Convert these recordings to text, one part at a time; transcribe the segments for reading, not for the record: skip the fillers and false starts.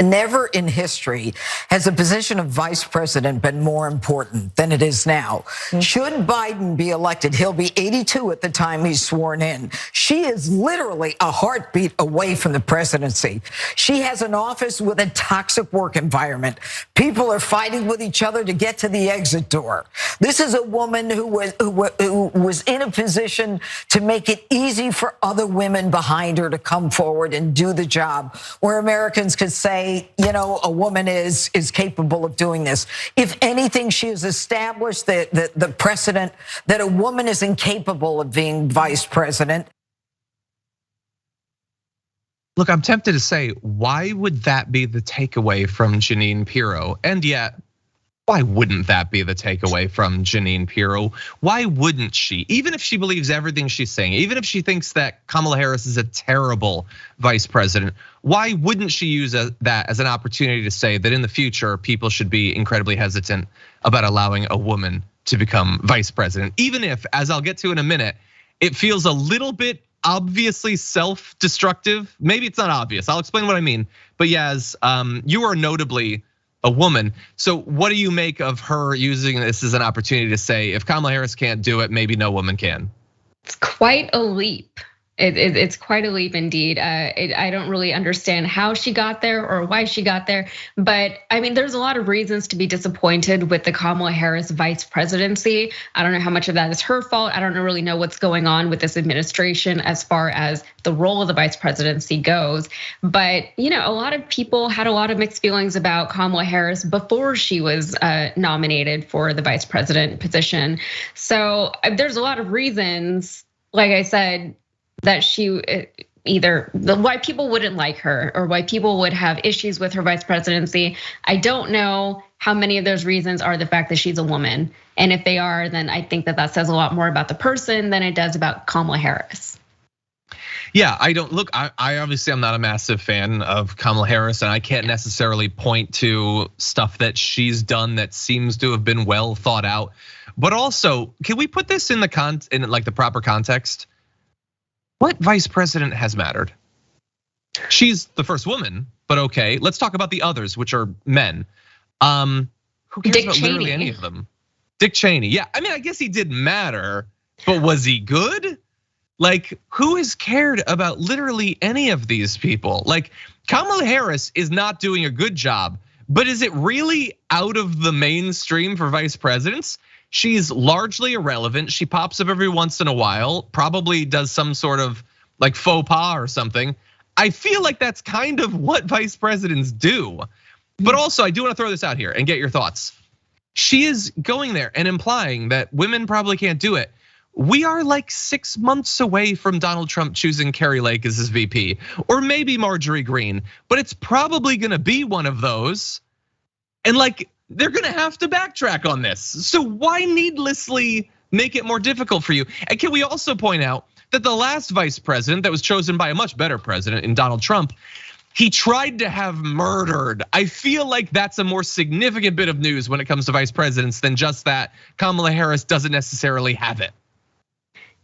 Never in history has a position of vice president been more important than it is now. Should Biden be elected, he'll be 82 at the time he's sworn in. She is literally a heartbeat away from the presidency. She has an office with a toxic work environment. People are fighting with each other to get to the exit door. This is a woman who was in a position to make it easy for other women behind her to come forward and do the job, where Americans could say, you know, a woman is capable of doing this. If anything, she has established the precedent that a woman is incapable of being vice president. Look, I'm tempted to say, why would that be the takeaway from Jeanine Pirro? And yet, why wouldn't that be the takeaway from Jeanine Pirro? Why wouldn't she? Even if she believes everything she's saying, even if she thinks that Kamala Harris is a terrible vice president, why wouldn't she use that as an opportunity to say that in the future, people should be incredibly hesitant about allowing a woman to become vice president? Even if, as I'll get to in a minute, it feels a little bit obviously self-destructive. Maybe it's not obvious, I'll explain what I mean. But Yaz, you are notably a woman. So what do you make of her using this as an opportunity to say, if Kamala Harris can't do it, maybe no woman can? It's quite a leap. It's quite a leap indeed. I don't really understand how she got there or why she got there, but I mean, there's a lot of reasons to be disappointed with the Kamala Harris vice presidency. I don't know how much of that is her fault. I don't really know what's going on with this administration as far as the role of the vice presidency goes. But you know, a lot of people had a lot of mixed feelings about Kamala Harris before she was nominated for the vice president position. So there's a lot of reasons, like I said, that she either why people wouldn't like her or why people would have issues with her vice presidency. I don't know how many of those reasons are the fact that she's a woman. And if they are, then I think that says a lot more about the person than it does about Kamala Harris. Yeah, I don't look, I obviously I'm not a massive fan of Kamala Harris, and I can't necessarily point to stuff that she's done that seems to have been well thought out. But also, can we put this in the proper context? What vice president has mattered? She's the first woman, but okay. Let's talk about the others, which are men. Who cares about literally any of them? Dick Cheney, yeah. I mean, I guess he did matter, but was he good? Like, who has cared about literally any of these people? Like, Kamala Harris is not doing a good job, but is it really out of the mainstream for vice presidents? She's largely irrelevant. She pops up every once in a while, probably does some sort of like faux pas or something. I feel like that's kind of what vice presidents do. But also, I do want to throw this out here and get your thoughts. She is going there and implying that women probably can't do it. We are like 6 months away from Donald Trump choosing Kari Lake as his VP, or maybe Marjorie Greene, but it's probably gonna be one of those. And like, they're gonna have to backtrack on this. So why needlessly make it more difficult for you? And can we also point out that the last vice president that was chosen by a much better president in Donald Trump, he tried to have murdered. I feel like that's a more significant bit of news when it comes to vice presidents than just that Kamala Harris doesn't necessarily have it.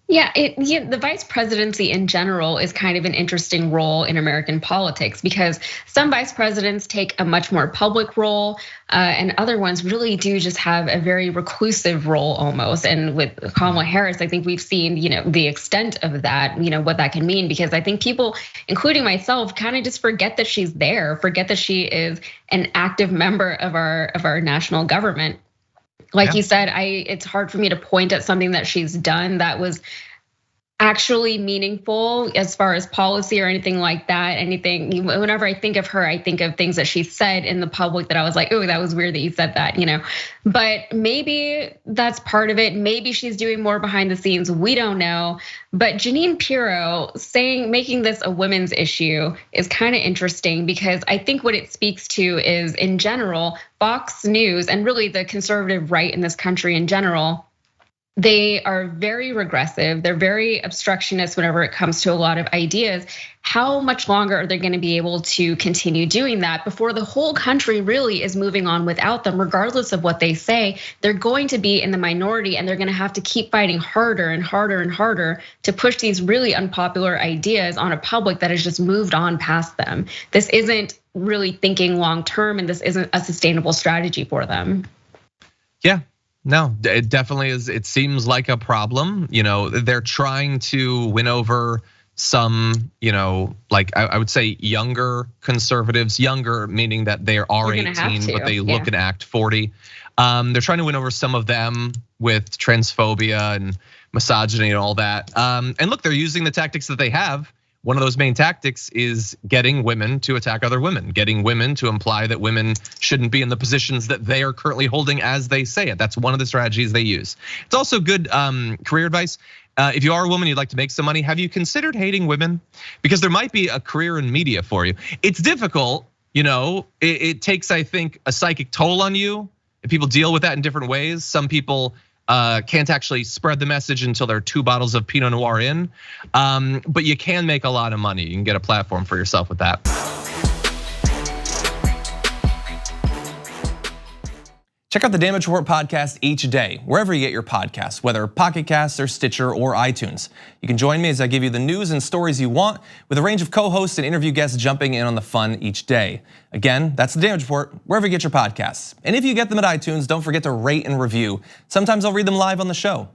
Yeah, the vice presidency in general is kind of an interesting role in American politics because some vice presidents take a much more public role, and other ones really do just have a very reclusive role almost. And with Kamala Harris, I think we've seen, the extent of that, what that can mean, because I think people, including myself, kind of just forget that she's there, forget that she is an active member of our national government. Like you said, it's hard for me to point at something that she's done that was actually meaningful as far as policy or anything like that. Whenever I think of her, I think of things that she said in the public that I was like, oh, that was weird that you said that, But maybe that's part of it. Maybe she's doing more behind the scenes. We don't know. But Jeanine Pirro making this a women's issue is kind of interesting because I think what it speaks to is, in general, Fox News and really the conservative right in this country in general, they are very regressive. They're very obstructionist whenever it comes to a lot of ideas. How much longer are they going to be able to continue doing that before the whole country really is moving on without them, regardless of what they say? They're going to be in the minority and they're going to have to keep fighting harder and harder and harder to push these really unpopular ideas on a public that has just moved on past them. This isn't really thinking long term, and this isn't a sustainable strategy for them. Yeah, no, it definitely is. It seems like a problem. They're trying to win over some, like I would say younger conservatives, younger meaning that they are 18, but they look and act 40. They're trying to win over some of them with transphobia and misogyny and all that. And look, they're using the tactics that they have. One of those main tactics is getting women to attack other women, getting women to imply that women shouldn't be in the positions that they are currently holding as they say it. That's one of the strategies they use. It's also good career advice. If you are a woman, you'd like to make some money, have you considered hating women? Because there might be a career in media for you. It's difficult, it takes, I think, a psychic toll on you. And people deal with that in different ways. Some people can't actually spread the message until they're 2 bottles of Pinot Noir in. But you can make a lot of money. You can get a platform for yourself with that. Check out the Damage Report podcast each day, wherever you get your podcasts, whether Pocket Casts or Stitcher or iTunes. You can join me as I give you the news and stories you want, with a range of co-hosts and interview guests jumping in on the fun each day. Again, that's the Damage Report, wherever you get your podcasts. And if you get them at iTunes, don't forget to rate and review. Sometimes I'll read them live on the show.